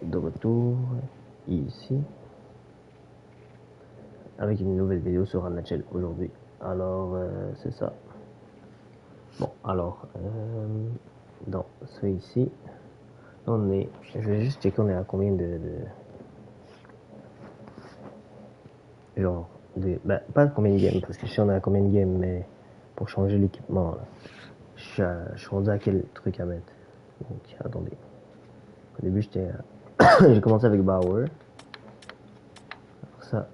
de retour ici avec une nouvelle vidéo sur Nhl aujourd'hui. Alors c'est ça. Bon alors dans ce ici on est, je vais juste checker on est à combien de genre de, ben, pas combien de games parce que je sais on est à combien de games mais pour changer l'équipement là. Je suis rendu à quel truc à mettre. Donc attendez. Au début j'étais j'ai commencé avec Bauer. Ça.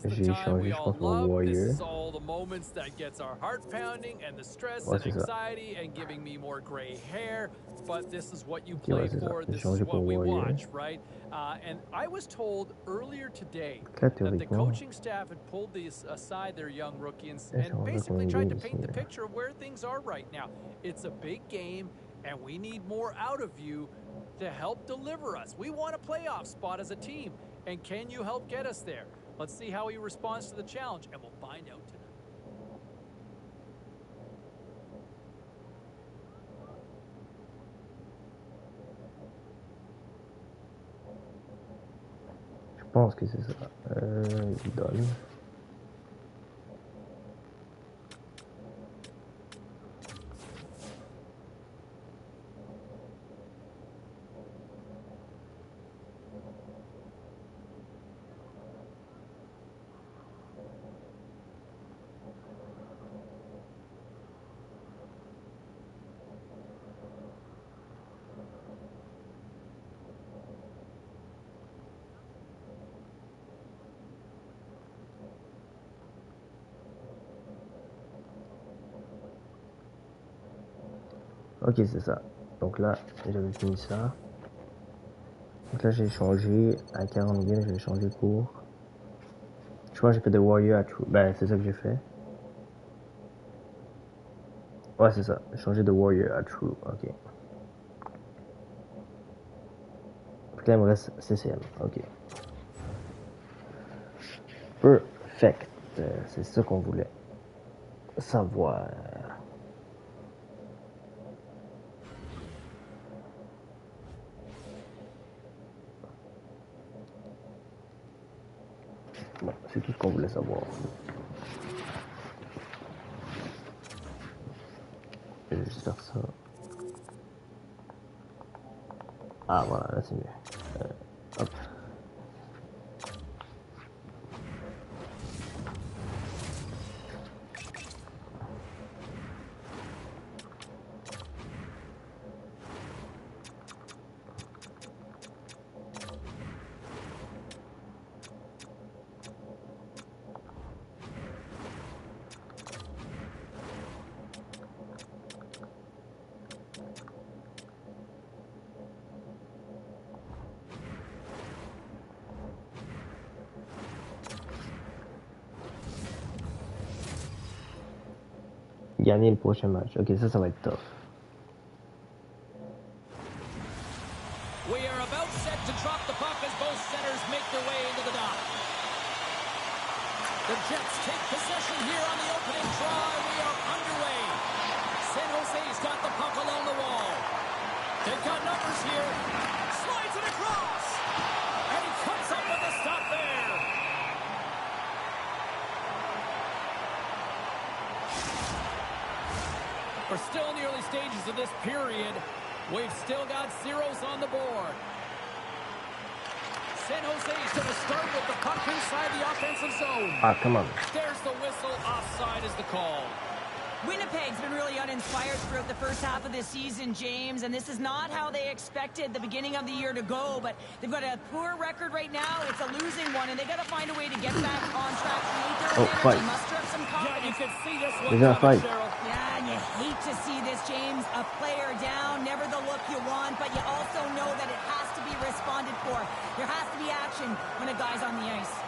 J'ai changé, je pense, mon Warrior. Ouais, c'est ça. Ok, ouais, c'est ça. J'ai changé pour Warrior. Là, théoriquement, j'ai changé combien de games ici. And we need more out of you to help deliver us. We want a playoff spot as a team. And can you help get us there? Let's see how he responds to the challenge, and we'll find out tonight. Je pense que c'est ça. Il donne. Ok, c'est ça. Donc là, j'avais fini ça. Donc là, j'ai changé à 40 games, j'ai changé pour. Je crois que j'ai fait des Warriors à True. Ben, c'est ça que j'ai fait. Ouais, c'est ça. J'ai changé de Warrior à True. Ok. Donc là, il me reste CCM. Ok. Perfect. C'est ça qu'on voulait savoir. Bon, c'est tout ce qu'on voulait savoir. Je vais juste faire ça. Ah voilà, là c'est mieux. Hop. Gagner le prochain match. Ok, ça va être tough. We are about set to drop the puck as both centers make their way into the dock. The Jets take possession here on the opening try. We are underway. San Jose's got the puck along the wall. They've got numbers here. Slides it across. And he comes up with a stop there. We're still in the early stages of this period. We've still got zeros on the board. San Jose's going to start with the puck inside the offensive zone. Ah, come on. There's the whistle. Offside is the call. Winnipeg's been really uninspired throughout the first half of this season, James, and this is not how they expected the beginning of the year to go, but they've got a poor record right now. It's a losing one, and they got to find a way to get back on track, create their advantage, muster up some confidence. Yeah, you can see this one coming, Cheryl. Yeah, and you hate to see this, James. A player down, never the look you want, but you also know that it has to be responded for. There has to be action when a guy's on the ice.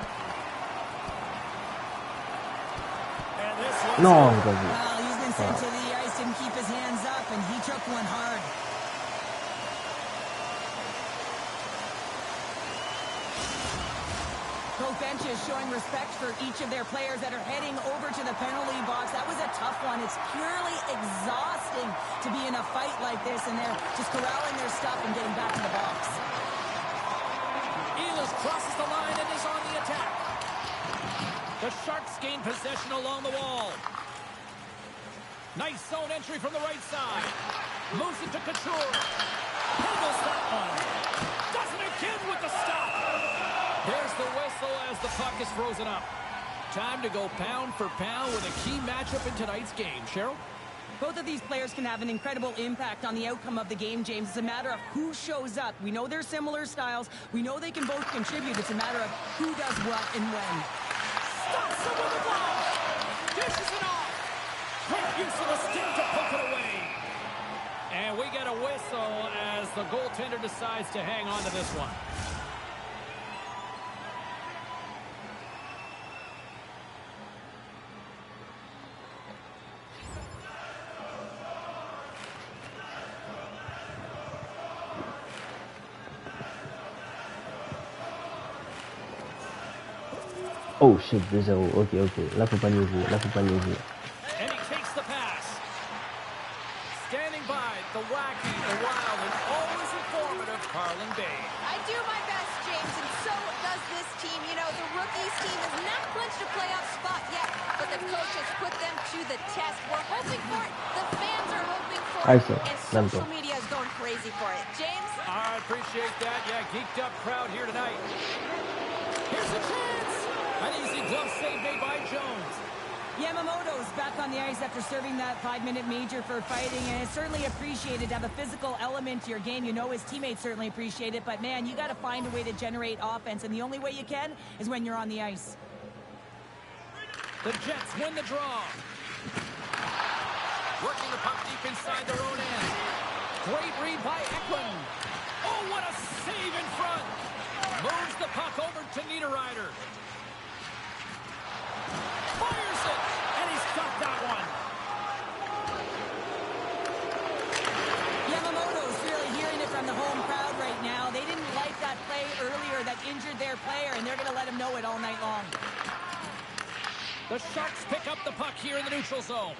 No, well, he's been sent to the ice, didn't keep his hands up, and he took one hard. Both benches showing respect for each of their players that are heading over to the penalty box. That was a tough one. It's purely exhausting to be in a fight like this, and they're just corralling their stuff and getting back to the box. Ehlers crosses the line and is on the attack. The Sharks gain possession along the wall. Nice zone entry from the right side. Moves it to Couture. Handles that one. Does it again with the stop. There's the whistle as the puck is frozen up. Time to go pound for pound with a key matchup in tonight's game. Cheryl? Both of these players can have an incredible impact on the outcome of the game, James. It's a matter of who shows up. We know they're similar styles. We know they can both contribute. It's a matter of who does what and when. Stops it with the glove. Dishes it off. Great use of the stick to poke it away. And we get a whistle as the goaltender decides to hang on to this one. Oh shit, 2-0. Ok. Là, faut pas niaiser. And he takes the pass. Standing by, the wacky, the wild, and always informative Carlin Bay. I do my best, James, and so does this team. You know, the rookies team has not clinched a playoff spot yet, but the coach has put them to the test. We're hoping for it. The fans are hoping for it. And social media is going crazy for it. James? I appreciate that. Yeah, geeked up crowd here tonight. Here's a chance. An easy glove save made by Jones. Yamamoto's back on the ice after serving that 5-minute major for fighting, and it's certainly appreciated to have a physical element to your game. You know his teammates certainly appreciate it, but man, you got to find a way to generate offense, and the only way you can is when you're on the ice. The Jets win the draw. Working the puck deep inside their own end. Great read by Eklund. Oh, what a save in front. Moves the puck over to Niederreiter. Fires it, and he's got that one. Yamamoto's really hearing it from the home crowd right now. They didn't like that play earlier that injured their player, and they're going to let him know it all night long. The Sharks pick up the puck here in the neutral zone.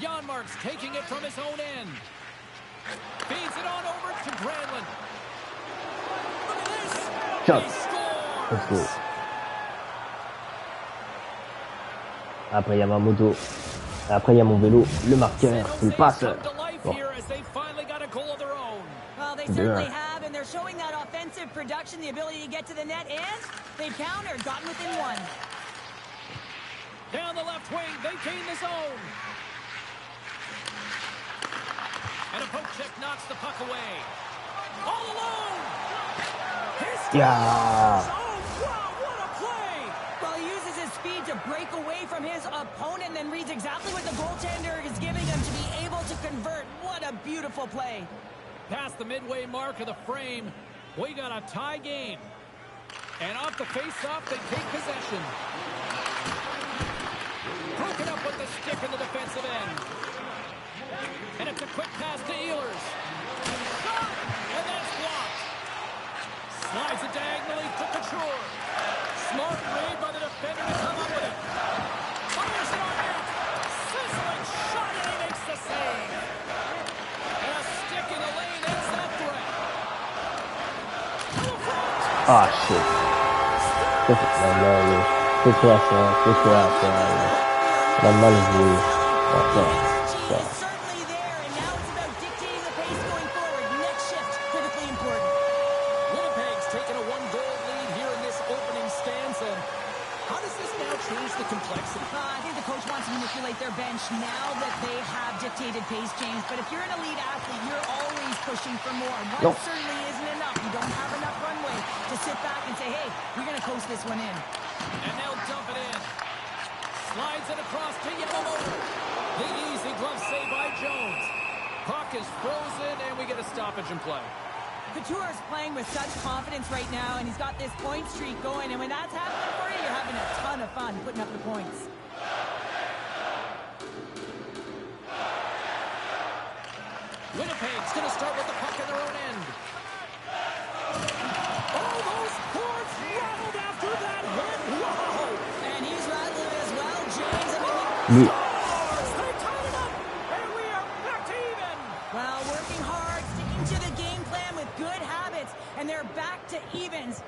Janmark's taking it from his own end. Feeds it on over to Granlund. Look at this. Shot. He scores. Let's go. Après, il y a Yamamoto. Après, il y a mon vélo. Le marqueur. C'est le passeur. Bon. Well, they certainly have, and they're showing that offensive production, the ability to get to the net, and they've countered, gotten within one. Down the left wing, they gain the zone. And a poke check knocks the puck away. All alone. Yeah. Oh, wow, what a play. Well, he uses his speed to break away from his opponent, and then reads exactly what the goaltender is giving him to be able to convert. What a beautiful play. Past the midway mark of the frame, we got a tie game. And off the face-off, they take possession. Broken up with the stick in the defensive end. And it's a quick pass to Ehlers. And that's blocked. Slides it diagonally to Couture. Smart read by the defender to come up with it. Fires it on net. Sizzling shot, and he makes the save. And a stick in the lane ends that threat. Ah, shit. C'est quoi ça? La mal joué. He's certainly there, and now it's about dictating the pace going forward. Next shift, critically important. Winnipeg's taken a one-goal lead here in this opening stanza. How does this now change the complexity? I think the coach wants to manipulate their bench now that they have dictated pace change. But if you're an elite athlete, you're always pushing for more. One certainly isn't enough. You don't have enough runway to sit back and say, hey, we're going to coast this one in. And they'll dump it in. Slides it across to Yamamoto. The easy glove save by Jones. Puck is frozen, and we get a stoppage in play. Couture is playing with such confidence right now, and he's got this point streak going. And when that's happening for you, you're having a ton of fun putting up the points. Winnipeg's going to start with the puck in their own end. Oh, those boards rattled after that Lui. Scores! They tied it up, and we are back to even. Well, working hard, sticking to the game plan with good habits, and they're back to evens.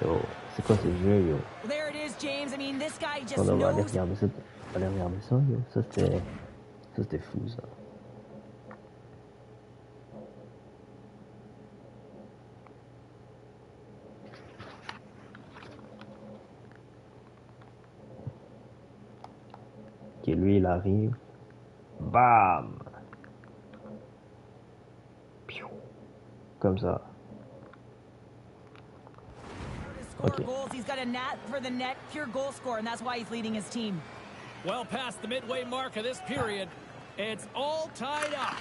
Yo, c'est quoi ces jeux, yo? Well, there it is, James. I mean, this guy just On va aller knows. regarder ça. On va aller regarder ça, yo. Ça, c'était fou, ça. Ok, lui, il arrive. Bam! Piou. Comme ça. To score goals, he's got a knack for the net, pure goal scorer, and that's why he's leading his team. Well past the midway mark of this period, it's all tied up.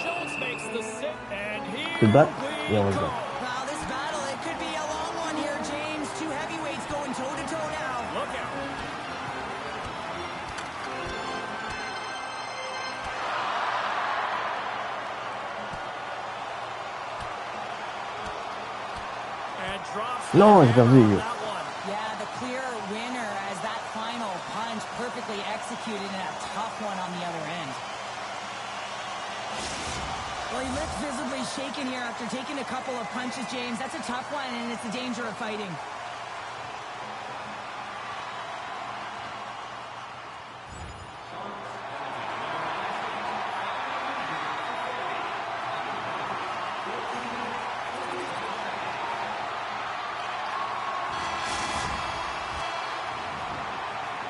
Jones makes the sit, and here Tu te bats? we Et on go. se bat. Wow, this battle, it could be a long one here, James. Two heavyweights going toe-to-toe now. Look out. And drops Non, j'ai perdu, yo. that one. Yeah, the clear winner as that final punch perfectly executed and a tough one on the other end. Well, he looks visibly shaken here after taking a couple of punches, James. That's a tough one, and it's the danger of fighting.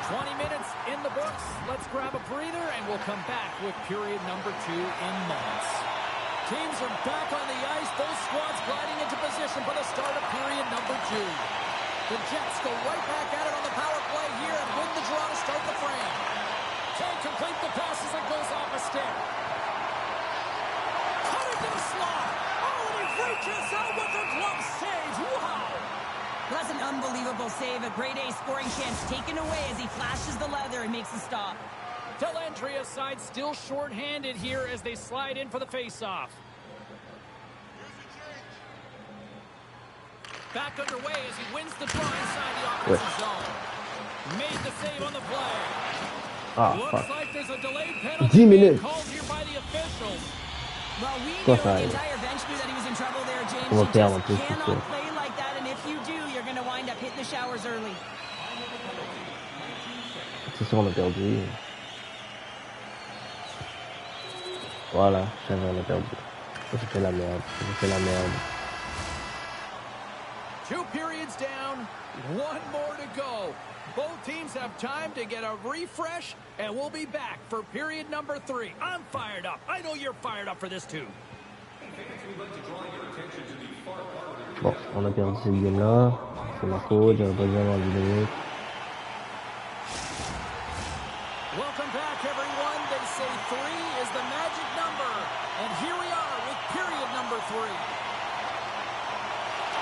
20 minutes in the books. Let's grab a breather, and we'll come back with period number 2 in moments. Teams are back on the ice. Both squads gliding into position for the start of period number 2. The Jets go right back at it on the power play here and win the draw to start the frame. Can't complete the pass as it goes off a stick. Cut into the slot. Oh, and he reaches out with a glove save. Wow. That's an unbelievable save. A grade A scoring chance taken away as he flashes the leather and makes the stop. Dellandria's side still short-handed here as they slide in for the face-off. Back underway as he wins the draw inside the offensive zone. Made the save on the play. Ah, Looks fuck. like there's a delayed 10 penalty being minutes. called here by the officials. Well, we Quoi knew, ça the arrive? entire bench knew that he was in trouble there, James. On va You perdre en just plus, c'est cannot sûr. play like that, and if you do, you're going to wind up hitting the showers early. C'est sûr, on a perdu. Voilà, je savais, on a perdu. J'ai fait la merde. J'ai fait la merde. 2 periods down, 1 more to go. Both teams have time to get a refresh, and we'll be back for period number 3. I'm fired up. I know you're fired up for this too. Bon, on a perdu cette game-là. C'est ma faute, j'aurais pas dû avoir 10 minutes. Welcome back, everyone. They say 3 is the magic number. And here we are with period number 3.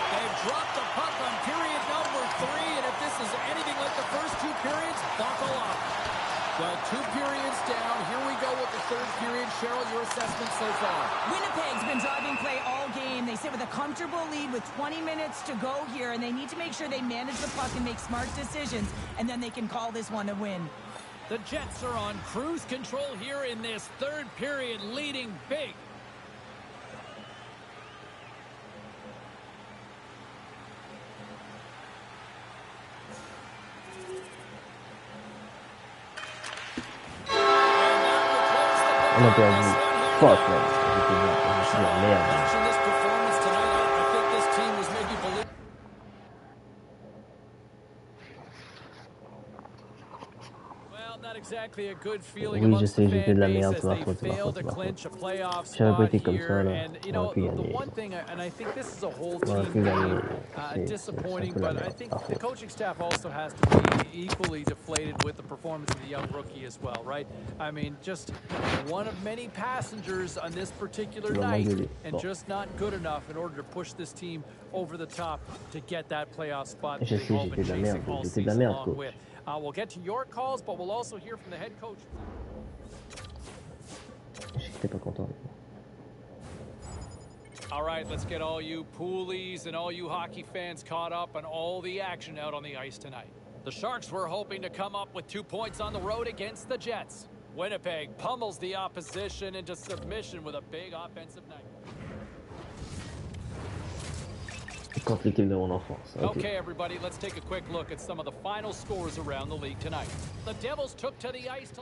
They've dropped the puck on period number 3, and if this is anything like the first 2 periods, buckle up. Well, 2 periods down. Here we go with the 3rd period. Cheryl, your assessment so far? Winnipeg's been driving play all game. They sit with a comfortable lead with 20 minutes to go here, and they need to make sure they manage the puck and make smart decisions, and then they can call this one a win. The Jets are on cruise control here in this 3rd period, leading big. On a perdu. Fuck, man. J'ai fait la merde. Watching this performance tonight, I think this team was maybe believing. Well, not exactly a good feeling Oui, je amongst sais, the j'ai fait fan de la base merde, as c'est ma they faute, c'est ma fail faute, to c'est ma clinch a faute. playoff Si j'avais pas spot été comme here, ça, là, and you on know aurait pu the gagner. one thing, and I think this is a whole On aurait team pu gagner. thing, C'est un disappointing, peu la but I merde, think par the faute. coaching staff also has to be equally deflated with the performance of the young rookie as well, right? I mean, just one of many passengers on this particular Tu vas night, m'engueuler. and Bon. just not good enough in order to push this team over the top to get that playoff spot that Je they've sais, all j'ai been fait de la chasing merde, all j'ai fait de la season merde, long coach. with. We'll get to your calls, but we'll also hear from the head coach. J'étais pas content. All right, let's get all you poolies and all you hockey fans caught up on all the action out on the ice tonight. The Sharks were hoping to come up with 2 points on the road against the Jets. Winnipeg pummels the opposition into submission with a big offensive night. Contre l'équipe de mon enfance. Okay, everybody, let's take a quick look at some of the final scores around the league tonight. The Devils took to the ice to...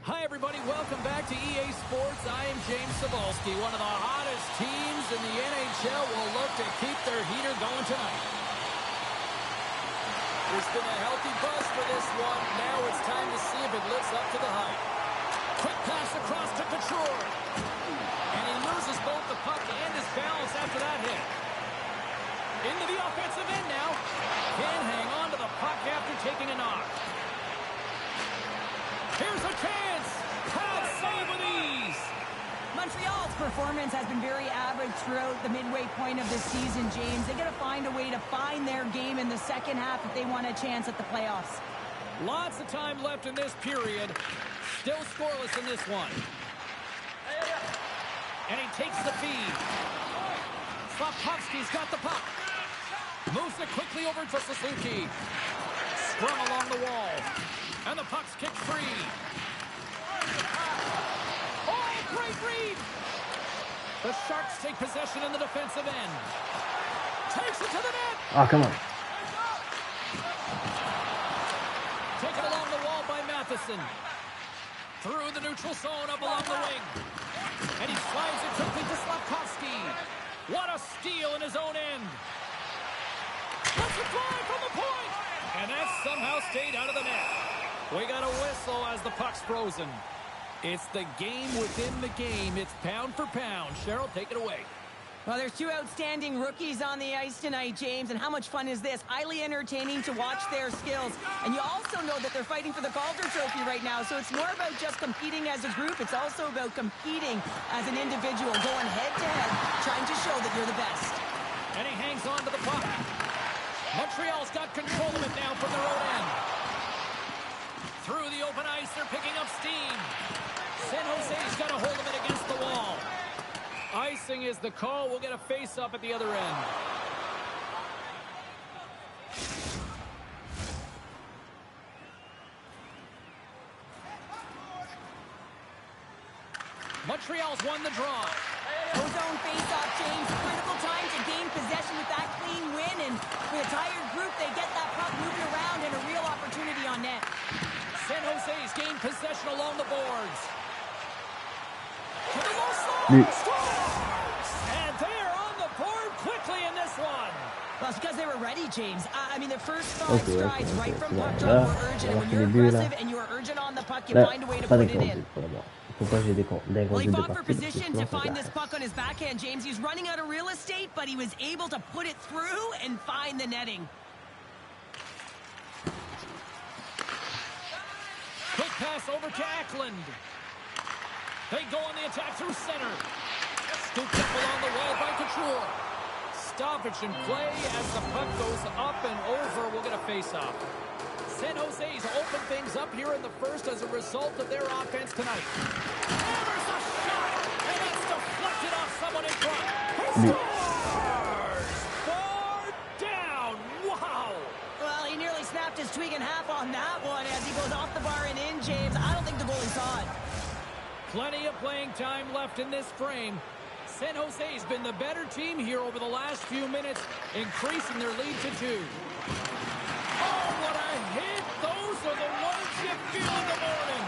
Hi, everybody. Welcome back to EA Sports. I am James Cebulski. One of the hottest teams in the NHL will look to keep their heater going tonight. There's been a healthy buzz for this one. Now it's time to see if it lives up to the hype. Quick pass across to Couture. And he loses both the puck and his balance after that hit. Into the offensive end now. Can't hang on to the puck after taking a knock. Here's a chance. Pad save with ease. Montreal's performance has been very average throughout the midway point of the season, James. They got to find a way to find their game in the second half if they want a chance at the playoffs. Lots of time left in this period. Still scoreless in this one. And he takes the feed. Slafkovsky's got the puck. Moves it quickly over to Suzuki. Scrum along the wall. And the puck's kicked free. Oh, great read! The Sharks take possession in the defensive end. Takes it to the net! Ah, come on. Taken along the wall by Matheson. Through the neutral zone up along the wing. And he slides it quickly to Slafkovsky. What a steal in his own end. Let's it fly from the point! And that somehow stayed out of the net. We got a whistle as the puck's frozen. It's the game within the game. It's pound for pound. Cheryl, take it away. Well, there's 2 outstanding rookies on the ice tonight, James, and how much fun is this? Highly entertaining to watch their skills. And you also know that they're fighting for the Calder Trophy right now, so it's more about just competing as a group. It's also about competing as an individual, going head-to-head, trying to show that you're the best. And he hangs on to the puck. Montreal's got control of it now from their own end. Through the open ice, they're picking up steam. San Jose's got a hold of it against the wall. Icing is the call. We'll get a face-up at the other end. Montreal's won the draw. Ozone face-off, James. Critical time to gain possession with that clean win. And with a tired group, they get that puck moving around and a real opportunity on net. San Jose's gained possession along the boards. To the low Oui. scores! And they're on the board quickly in this one. Well, it's because they were ready, James. I mean, the first 5 strides right from puck Là, drop were urgent. on a When fait you're des buts, là. aggressive and you are urgent on the puck, you Là, find a way to pas put it in. d'inconduite pour d'abord. Pourquoi j'ai des Well, he de fought for partout? position Parce to que sinon, find ça this puck on his backhand, James. He was running out of real estate, but he was able to put it through and find the netting. Quick pass over to Eklund. They go on the attack through center. Scooped up along the wall by Couture. Stoppage in play as the puck goes up and over. We'll get a face-off. San Jose's open things up here in the first as a result of their offense tonight. Hammers a shot, and it's deflected off someone in front. He scores! Far down. Wow! Well, he nearly snapped his twig in half on that one as he goes off the bar and in, James. I don't think the goalie saw it. Plenty of playing time left in this frame. San Jose's been the better team here over the last few minutes, increasing their lead to 2. Oh, what a hit! Those are the ones you feel in the morning.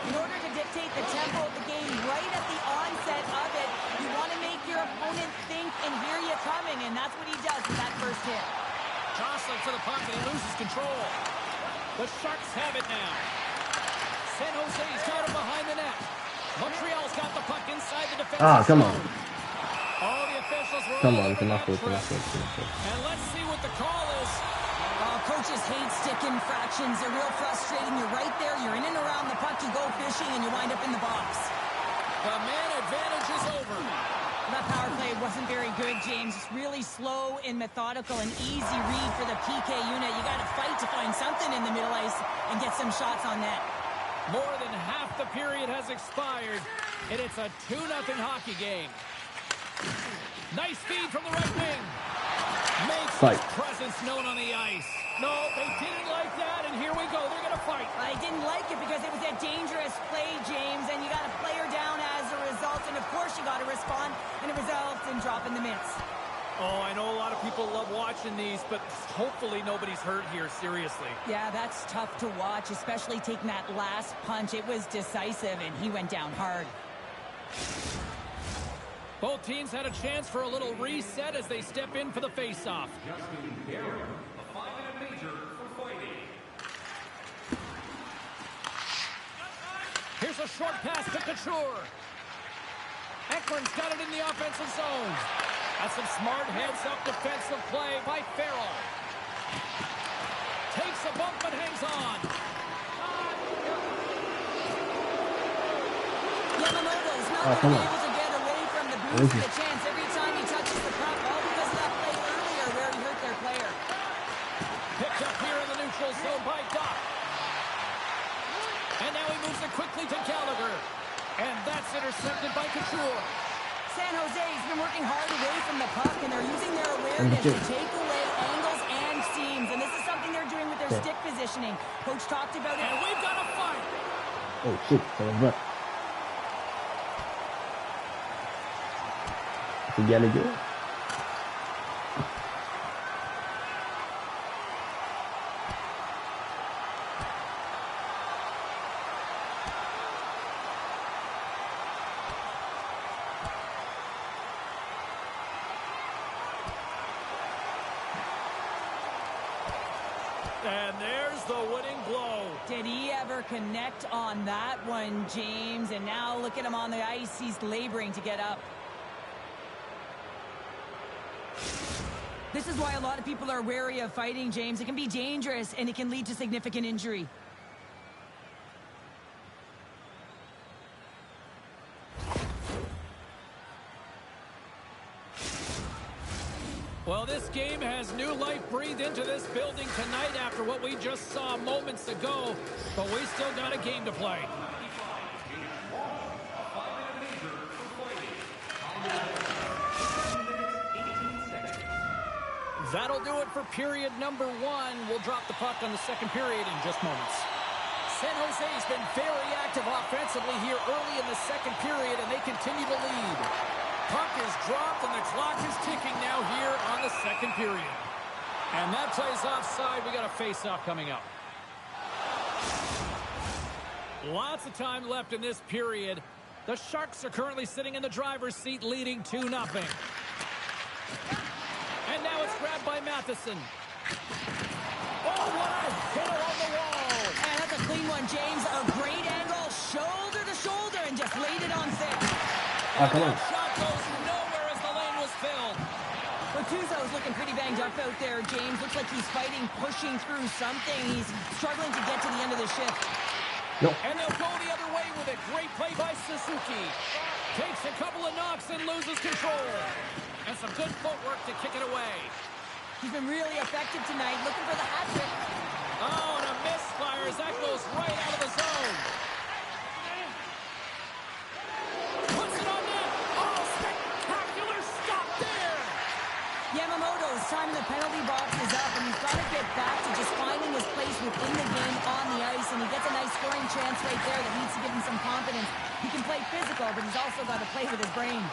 In order to dictate the tempo of the game right at the onset of it, you want to make your opponent think and hear you coming, and that's what he does with that first hit. Jostling to the puck, and he loses control. The Sharks have it now. San Jose's got him behind the net. Montreal's got the puck inside the defensive Ah, come on. zone. All the officials were Come all on, over c'est ma that faute, c'est ma press. faute, c'est ma faute. And let's see what the call is. Coaches hate stick infractions. They're real frustrating. You're right there. You're in and around the puck. You go fishing, and you wind up in the box. The man advantage is over. That power play wasn't very good, James. It's really slow and methodical, an easy read for the PK unit. You got to fight to find something in the middle ice and get some shots on net. More than half the period has expired, and it's a 2-0 hockey game. Nice feed from the right wing. Makes his presence known on the ice. No, they didn't like that, and here we go. They're going to fight. I didn't like it because it was a dangerous play, James, and you got a player down as a result, and of course you got to respond, and it results in dropping the mitts. Oh, I know a lot of people love watching these, but hopefully nobody's hurt here, seriously. Yeah, that's tough to watch, especially taking that last punch. It was decisive, and he went down hard. Both teams had a chance for a little reset as they step in for the face-off. Here's a short pass to Couture. Ekman's got it in the offensive zone. That's some smart heads-up defensive play by Farrell. Takes a bump but hangs on. Yamamoto's not going to be able to get away from the boost of the chance every time he touches the puck, all because of that play earlier where he hurt their player. Picked up here in the neutral zone by Doc. And now he moves it quickly to Gallagher. And that's intercepted by Couture. San Jose's been working hard away from the puck, and they're using their awareness to take away angles and seams. And this is something they're doing with their stick positioning. Coach talked about it. And we've got a fight. Oh, shit. Ça va. C'est Gallagher. And there's the winning blow. Did he ever connect on that one, James? And now look at him on the ice. He's laboring to get up. This is why a lot of people are wary of fighting, James. It can be dangerous, and it can lead to significant injury. Well, this game has new life breathed into this building tonight after what we just saw moments ago, but we still got a game to play. That'll do it for period number 1. We'll drop the puck on the second period in just moments. San Jose's been very active offensively here early in the second period, and they continue to lead. Puck is dropped, and the clock is ticking now here on the second period. And that plays offside. We got a face-off coming up. Lots of time left in this period. The Sharks are currently sitting in the driver's seat, leading 2-0. And now it's grabbed by Matheson. Oh, what a hit along the wall. And that's a clean one, James. A great angle, shoulder to shoulder, and just laid it on thick. Come on. Shot goes nowhere as the lane was filled. Tuzo's looking pretty banged up out there, James. Looks like he's fighting, pushing through something. He's struggling to get to the end of the shift. No. And they'll go the other way with it. Great play by Suzuki. Takes a couple of knocks and loses control. And some good footwork to kick it away. He's been really effective tonight, looking for the hat trick. Oh, and a misfire as that goes right out of the zone. Puts it on net. Oh, spectacular stop there. Yamamoto's time in the penalty box is up, and he's got to get back to just finding his place within the game on the ice, and he gets a nice scoring chance right there that needs to give him some confidence. He can play physical, but he's also got to play with his brain.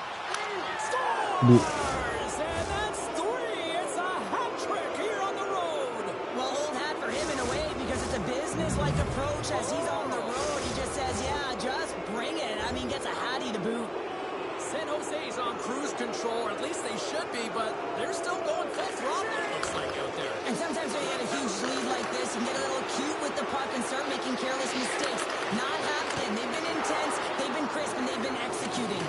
Scores! And that's 3. It's a hat trick here on the road. Well, old hat for him in a way, because it's a business-like approach as he's on the road. He just says, yeah, just bring it. I mean, gets a hattie to boot. San Jose's on cruise control, or at least they should be, but they're still going full throttle, it looks like, out there. And sometimes when you get a huge lead like this, you get a little cute with the puck and start making careless mistakes. Not happening. They've been intense, they've been crisp, and they've been executing.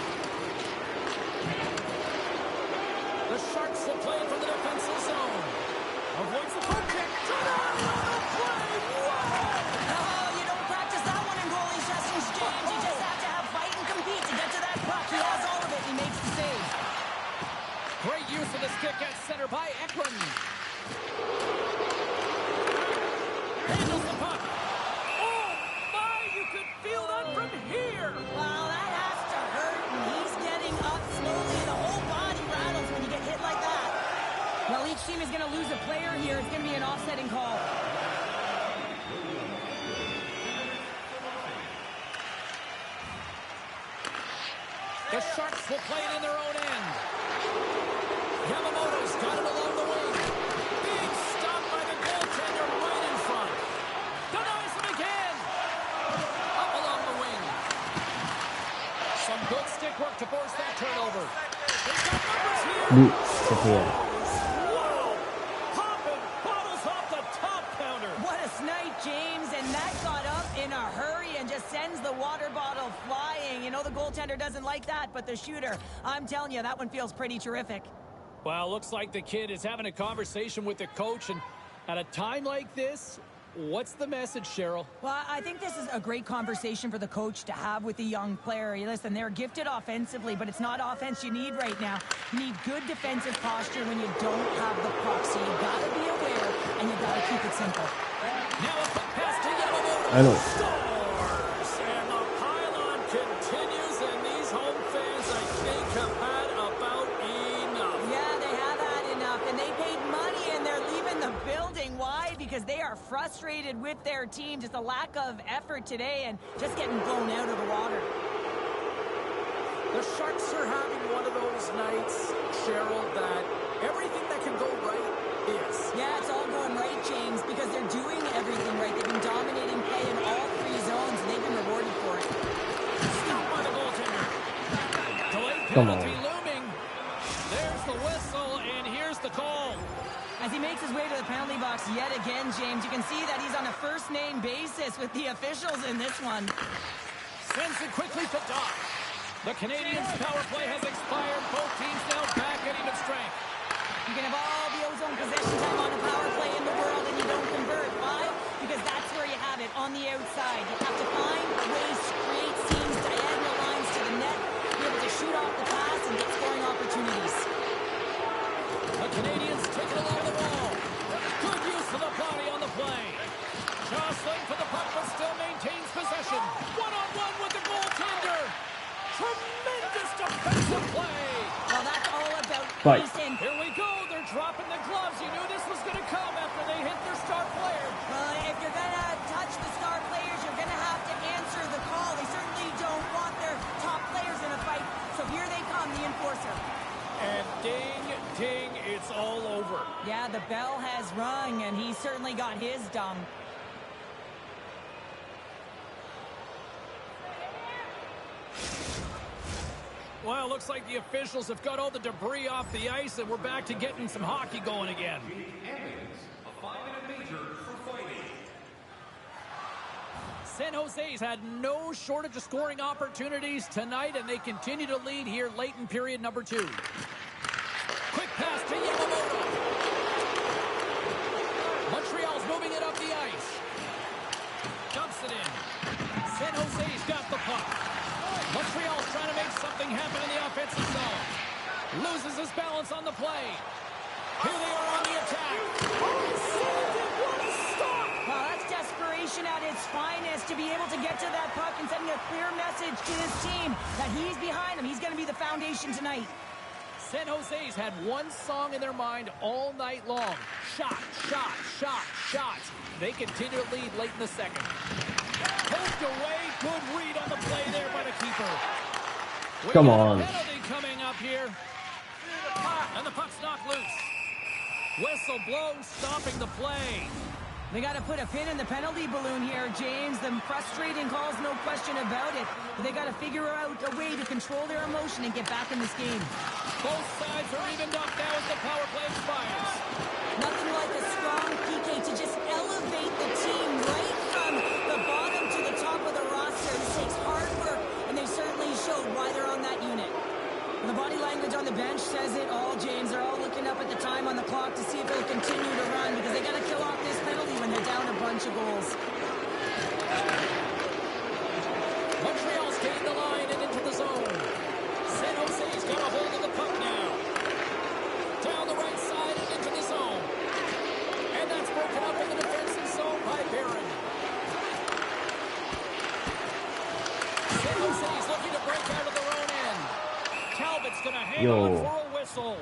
The Sharks will play from the defensive zone. Avoids the poke check. Play. Oh, you don't practice that one in goalie sessions, James. You just have to have fight and compete to get to that puck. He has all of it, and he makes the save. Great use of the stick at center by Ekman. Handles the puck. Oh, my, you could The Sharks will play it in their own end. Yamamoto's got it along the wing. Big stop by the goaltender right in front. Denies him again. Up along the wing. Some good stick work to force that turnover. He's got numbers here. Lui, quatrième. Wow! Popping bottles off the top counter. What a snipe, James, and that got up in a hurry and just sends the water bottle flying. You know the goaltender doesn't like that, but the shooter, I'm telling you, that one feels pretty terrific. Well, looks like the kid is having a conversation with the coach, and at a time like this, what's the message, Cheryl? Well, I think this is a great conversation for the coach to have with the young player. Listen, they're gifted offensively, but it's not offense you need right now. You need good defensive posture when you don't have the puck, so you got to be aware, and you got to keep it simple. Now a quick pass to Yamamoto. I know. Scores! And the pylon continues, and these home fans, I think, have had about enough. Yeah, they have had enough, and they paid money, and they're leaving the building. Why? Because they are frustrated with their team. Just a lack of effort today and just getting blown out of the water. The Sharks are having one of those nights, Cheryl, that everything that can go right is. Yeah, it's all going right, James, because they're doing everything right. They've been dominating play in all three zones, and they've been rewarded for it. Stopped by the goaltender. Delayed Come penalty on. looming. There's the whistle, and here's the call. As he makes his way to the penalty box yet again, James, you can see that he's on a first-name basis with the officials in this one. Sends it quickly to Doc. The Canadiens' power play has expired. Both teams now back at even strength. You can have all the ozone possession time on a power play in the world and you don't convert. Why? Because that's where you have it, on the outside. You have to find ways to create seams, diagonal lines to the net, be able to shoot off the pass and get scoring opportunities. The Canadiens take it along the wall. Good use of the body on the play. Jostling for the puck, but still maintains possession. One-on-one with the goaltender. Tremendous defensive play. Well, that's all about Right. pace and... Here we go. They're dropping the gloves. You knew this was going to come after they hit their star player. if you're going to touch the star players, you're going to have to answer the call. They certainly don't want their top players in a fight. So here they come, the enforcer. And ding, ding, it's all over. Yeah, the bell has rung, and he certainly got his done. Well, looks like the officials have got all the debris off the ice, and we're back to getting some hockey going again. A 5-minute major for fighting. San Jose's had no shortage of scoring opportunities tonight, and they continue to lead here late in period number 2. Quick pass to Yamamoto. Montreal's moving it up the ice. Dumps it in. San Jose's got the puck. Montreal's trying to make something happen in the offensive zone. Loses his balance on the play. Here they are on the attack. What a stop! Well, that's desperation at its finest to be able to get to that puck and sending a clear message to his team that he's behind him. He's going to be the foundation tonight. San Jose's had one song in their mind all night long. Shot, shot, shot, shot. They continue to lead late in the second. Poked away. Good read on the play there by the keeper. Come on. Penalty coming up here. And the puck's knocked loose. Whistle blows, stopping the play. They got to put a pin in the penalty balloon here, James. The frustrating calls, no question about it. But they got to figure out a way to control their emotion and get back in this game. Both sides are evened up now as the power play expires. Nothing like a strong PK to just elevate the team right from the bottom to the top of the roster. This takes hard work, and they certainly showed why they're on that unit. And the body language on the bench says it all, James. They're all looking up at the time on the clock to see if they'll continue to run because they got to kill off this penalty when they're down a bunch of goals. Montreal's gained the line and into the zone. San Jose's got a hold of the puck now. Down the right side and into the zone. And that's broken up in the defensive zone by Barron. San Jose's looking to break out of their own end. Talbot's going to hang on for a whistle.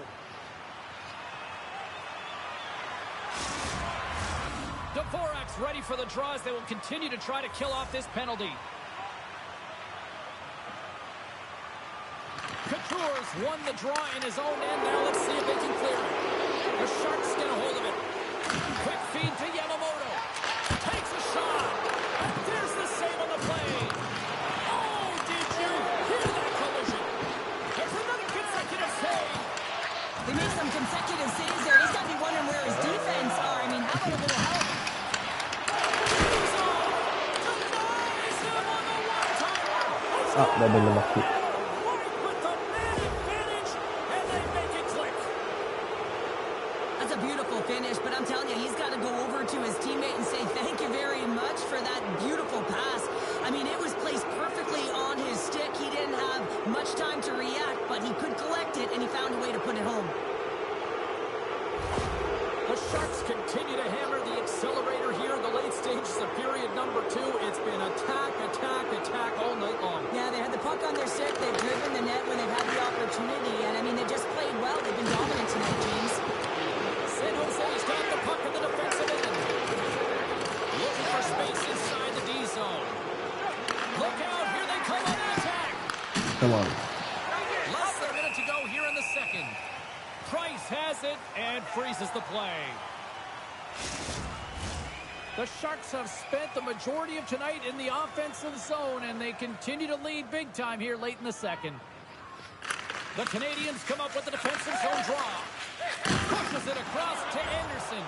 Dvorak's ready for the draws. They will continue to try to kill off this penalty. Couture's won the draw in his own end. Now let's see if they can clear it. The Sharks get a hold of it. Quick feed to Yamamoto. Takes a shot. And there's the save on the play. Oh, did you hear that collision? There's another consecutive save. They made some consecutive saves there. He's got to be wondering where his defense are. I mean, how about a little help? Ah, ben l'a marqué. That's a beautiful finish, but I'm telling you, he's got to go over to his teammate and say thank you very much for that beautiful pass. I mean, it was placed perfectly on his stick. He didn't have much time to react, but he could collect it, and he found a way to put it home. The Sharks continue to hammer the accelerator here in the late stages of period number 2. It's been attack, attack, attack all night long. Yeah, they had the puck on their stick. They've driven the net when they've had the opportunity, and I mean, they just played well. They've been dominant tonight, James. San Jose's got the puck in the defensive end. Looking for space inside the D zone. Look out, here they come on the attack. Come on. Less than a minute to go here in the second. Price has it and freezes the play. The Sharks have spent the majority of tonight in the offensive zone, and they continue to lead big time here late in the second. The Canadians come up with the defensive zone draw. Pushes it across to Anderson.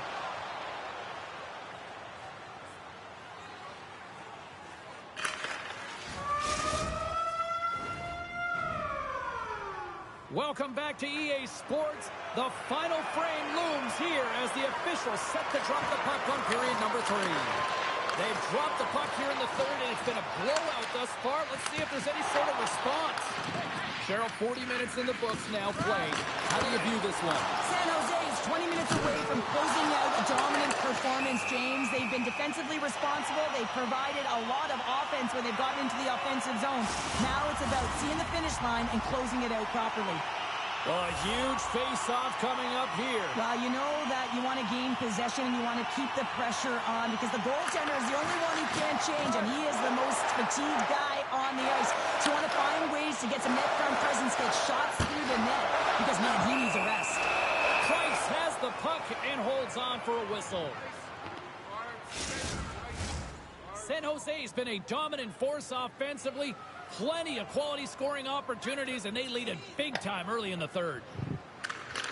Welcome back to EA Sports. The final frame looms here as the officials set to drop the puck on period number 3. They've dropped the puck here in the third, and it's been a blowout thus far. Let's see if there's any sort of response. Cheryl, 40 minutes in the books now played. How do you view this one? San Jose is 20 minutes away from closing out a dominant performance, James. They've been defensively responsible. They've provided a lot of offense when they've gotten into the offensive zone. Now it's about seeing the finish line and closing it out properly. A huge face-off coming up here. Well, you know that you want to gain possession and you want to keep the pressure on because the goaltender is the only one who can't change, and he is the most fatigued guy on the ice. So you want to find ways to get some net front presence, get shots through the net because, man, he needs a rest. Price has the puck and holds on for a whistle. San Jose's been a dominant force offensively. Plenty of quality scoring opportunities, and they lead it big time early in the third.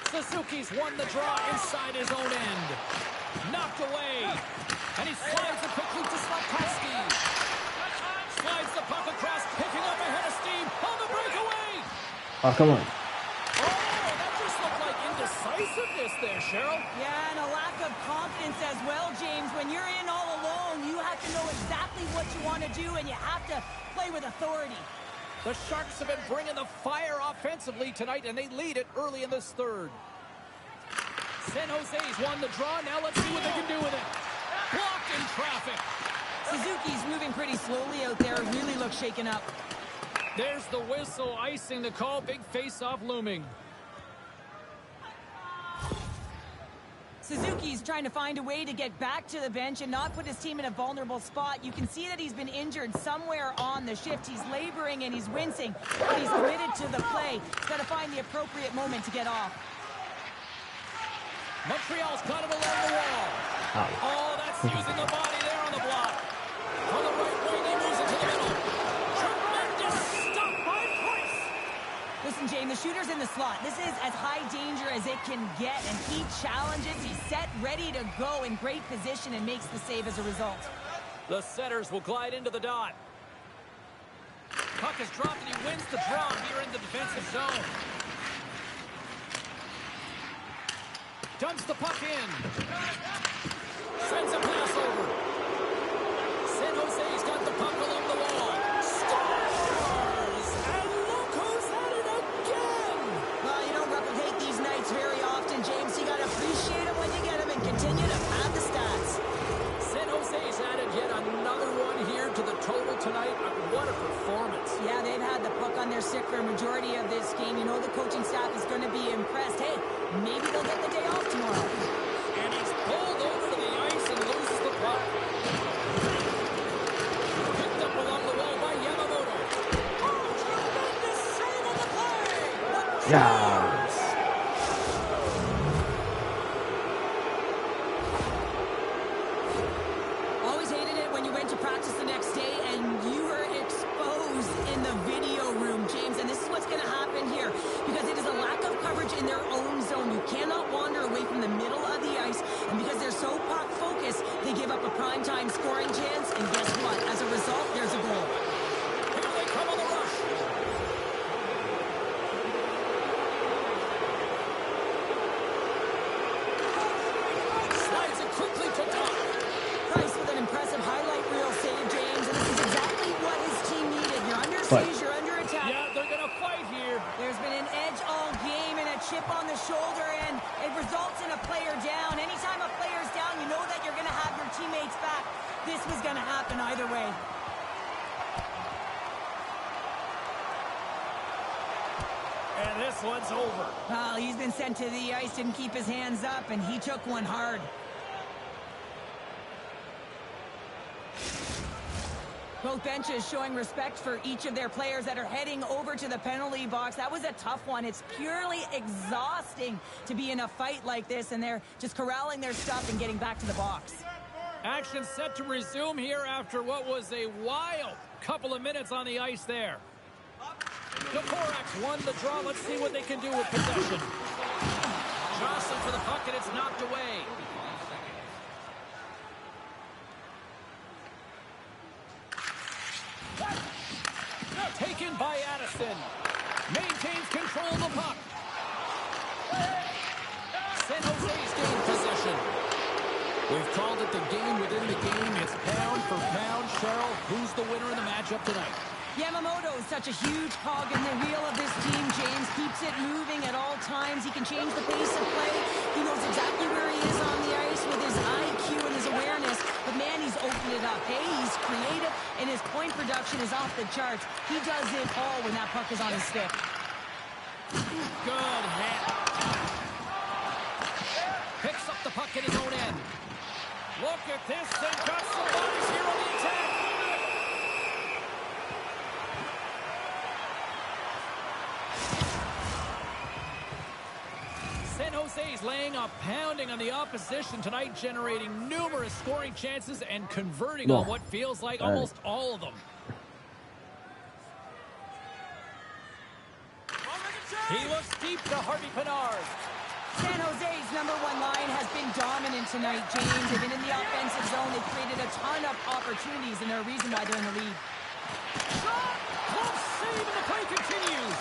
Suzuki's won the draw inside his own end. Knocked away. And he slides it quickly to Slavkovsky. Slides the puck across, picking up ahead of steam on the breakaway. Oh, come on. Oh, that just looked like indecisiveness there, Cheryl. Yeah, and a lack of confidence as well, James. When you're in all alone, you have to know exactly what you want to do, and you have to play with authority. The Sharks have been bringing the fire offensively tonight, and they lead it early in this third. San Jose's won the draw. Now let's see what they can do with it. Blocked in traffic. Suzuki's moving pretty slowly out there. Really looks shaken up. There's the whistle, icing the call. Big face-off looming. Suzuki's trying to find a way to get back to the bench and not put his team in a vulnerable spot. You can see that he's been injured somewhere on the shift. He's laboring and he's wincing, but he's committed to the play. He's got to find the appropriate moment to get off. Montreal's got him along the wall. Oh, that's using the body there on the block. On the right wing, he moves it to the middle. Tremendous stop by Price. Listen, James, the shooter's in the slot. This is as high danger as it can get, and he challenges. He's set, ready to go, in great position, and makes the save as a result. The setters will glide into the dot. Puck is dropped, and he wins the draw here in the defensive zone. Dumps the puck in. Sends a pass over. San Jose's got the puck along the wall. Scores! And look who's at it again! Well, you don't replicate these nights very often, James. You got to appreciate them when you get them and continue to pad the stats. San Jose's added yet another one here to the total tonight. What a performance. Yeah, they've had the puck on their stick for a majority of this game. You know the coaching staff is going to be impressed. Hey, maybe they'll get the day off tomorrow. And he's pulled over to the ice and loses the puck. Picked up along the wall by Yamamoto. Oh, tremendous save on the play! Yeah. Always hated it when you went to practice the next day and you were exposed in the video room, James. And this is what's going to happen here because it is a lack of coverage in their own zone. You cannot wander away from the middle of the ice. And because they're so puck focused, they give up a primetime scoring chance. And guess what? As a result, there's a goal. Here they come on the rush. Slides it quickly to top. Price with an impressive highlight reel save, James. And this is exactly what his team needed. You're under siege, you're under attack. Yeah, they're going to fight here. There's been an edge all game and a chip on the shoulder, and it results in a player down. Anytime a player's down, you know that you're going to have your teammates back. This was going to happen either way. And this one's over. Well, he's been sent to the ice, didn't keep his hands up, and he took one hard. Both benches showing respect for each of their players that are heading over to the penalty box. That was a tough one. It's purely exhausting to be in a fight like this, and they're just corralling their stuff and getting back to the box. Action set to resume here after what was a wild couple of minutes on the ice there. Dvorak won the draw. Let's see what they can do with possession. Jostling for the puck, and it's knocked away. Taken by Addison. Maintains control of the puck. San Jose's gained possession. We've called it the game within the game. It's pound for pound. Cheryl, who's the winner in the matchup tonight? Yamamoto is such a huge cog in the wheel of this team, James. Keeps it moving at all times. He can change the pace of play. He knows exactly where he is on the ice with his IQ and his awareness. But, man, he's opened it up. Hey, he's creative, and his point production is off the charts. He does it all when that puck is on his stick. Good hit. Picks up the puck in his own end. Look at this. They've got some bodies here on the attack. San Jose's laying a pounding on the opposition tonight, generating numerous scoring chances and converting on what feels like almost all of them. He looks deep to Harvey Pinard. San Jose's #1 line has been dominant tonight, James. They've been in the offensive zone. They've created a ton of opportunities, and they're a reason why they're in the lead. Shot! Close save, and the play continues.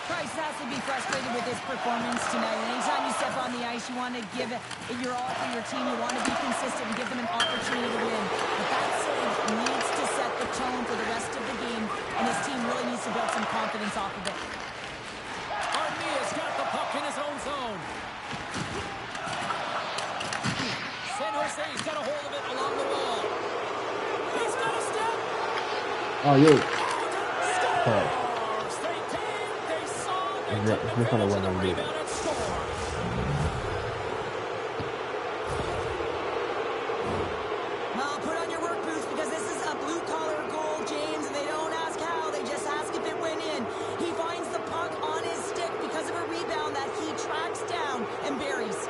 Price has to be frustrated with his performance tonight. Anytime you step on the ice, you want to give it your all for your team. You want to be consistent and give them an opportunity to win. But that save needs to set the tone for the rest of the game, and his team really needs to build some confidence off of it. Armia's got the puck in his own zone. San Jose's got a hold of it along the wall. He's got a step. Oh, yo. Scores! They came, they saw, they took advantage of the rebound and scored. Well, put on your work boots because this is a blue-collar goal, James, and they don't ask how, they just ask if it went in. He finds the puck on his stick because of a rebound that he tracks down and buries.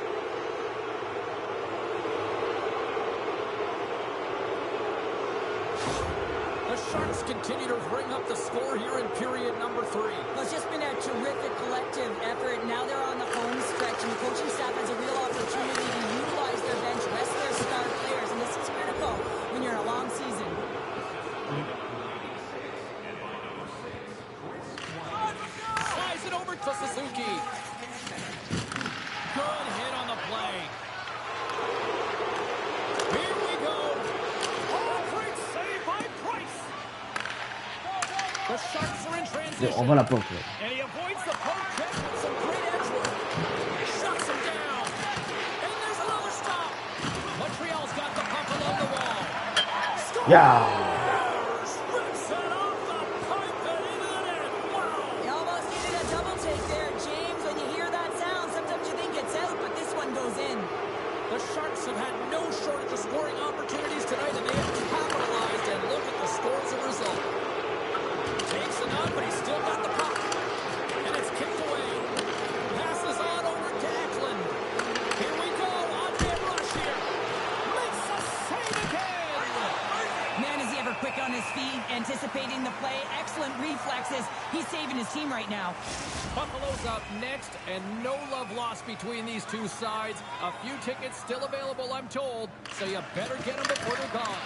The Sharks continue to bring up the score here in period number 3. Well, it's just been a terrific collective effort. Now they're on the home stretch, and the coaching staff has a real opportunity to utilize their bench, rest their star players, and this is critical when you're in a long season. Slides it over to Suzuki. Good hit on the play. Here we go. Oh, great save by Price. The Sharks are in transition. On va la porte. And he avoids the poke check with some great edge work. Shuts him down. And there's another stop. Montreal's got the puck along the wall. Scores! Yeah. Rips it off the pipe and into the net. Wow. You almost needed a double take there, James. When you hear that sound, sometimes you think it's out, but this one goes in. The Sharks have had no shortage of scoring opportunities tonight, and they have capitalized, and look at the score as a result. Takes it on, but he's still got the puck. And it's kicked away. on his feet, anticipating the play. Excellent reflexes. He's saving his team right now. Buffalo's up next, and no love lost between these two sides. A few tickets still available, I'm told, so you better get them before they're gone.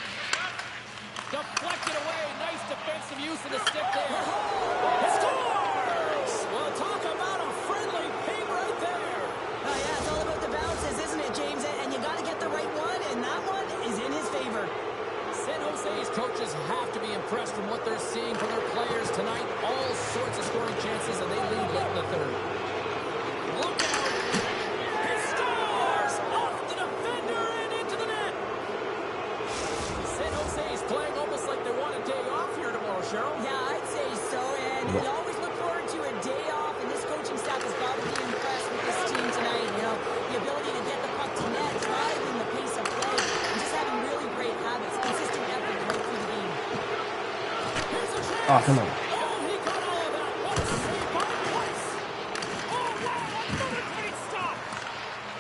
Deflected away. Nice defensive use of the stick there. He scores! Well, talk about a friendly ping right there. Yeah, it's all about the bounces, isn't it, James? And you got to get the right one, and that one is in his favor. San Jose's coaches have to be impressed from what they're seeing from their players tonight. All sorts of scoring chances, and they lead late in the third. Look out! He scores! Off the defender and into the net! San Jose's playing almost like they want a day off here tomorrow, Cheryl. Yeah, I'd say so, and you always look forward to a day off, and this coaching staff has got to be impressed with this team tonight. You know, the ability to get the puck to net, driving the pace of play, and just having really great habits, consistent effort right through the game. Here's a chance! Oh, come on. Oh, he got all of that. What a save by Price! Oh, wow, another great stop!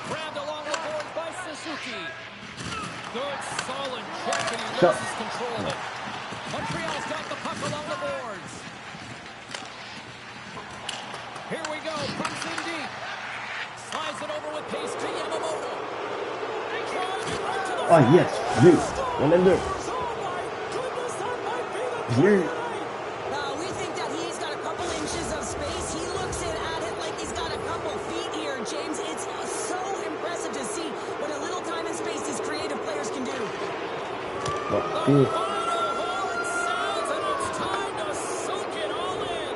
Grabbed along the boards by Suzuki. Good, solid check, and he Shot. loses control of it. Montreal's got the puck along the boards. Here we go, pumps in deep. Slides it over with pace to Yamamoto. Driving right to the Oh, yes. Deux. On aime deux. Oh my goodness, that might be the Bien. We think that he's got a couple inches of space. He looks at it like he's got a couple feet here, James. It's so impressive to see what a little time and space these creative players can do. Bon, The fini. final horn sounds, and it's time to soak it all in.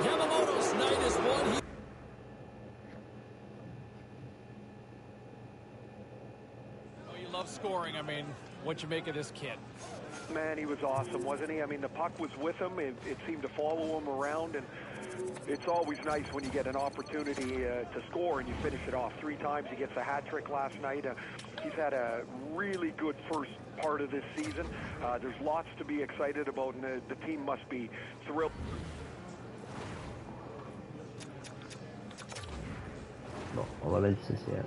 Yamamoto's night is one. Oh, you love scoring. I mean, what you make of this kid? Man, he was awesome, wasn't he? I mean, the puck was with him. It seemed to follow him around, and it's always nice when you get an opportunity to score and you finish it off 3 times. He gets a hat trick last night. He's had a really good first part of this season. There's lots to be excited about, and the team must be thrilled. Bon, on va mettre social.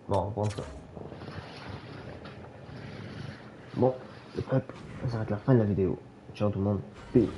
Bon, on reprend ça. Bon, le peuple, on s'arrête la fin de la vidéo. Ciao tout le monde. Peace.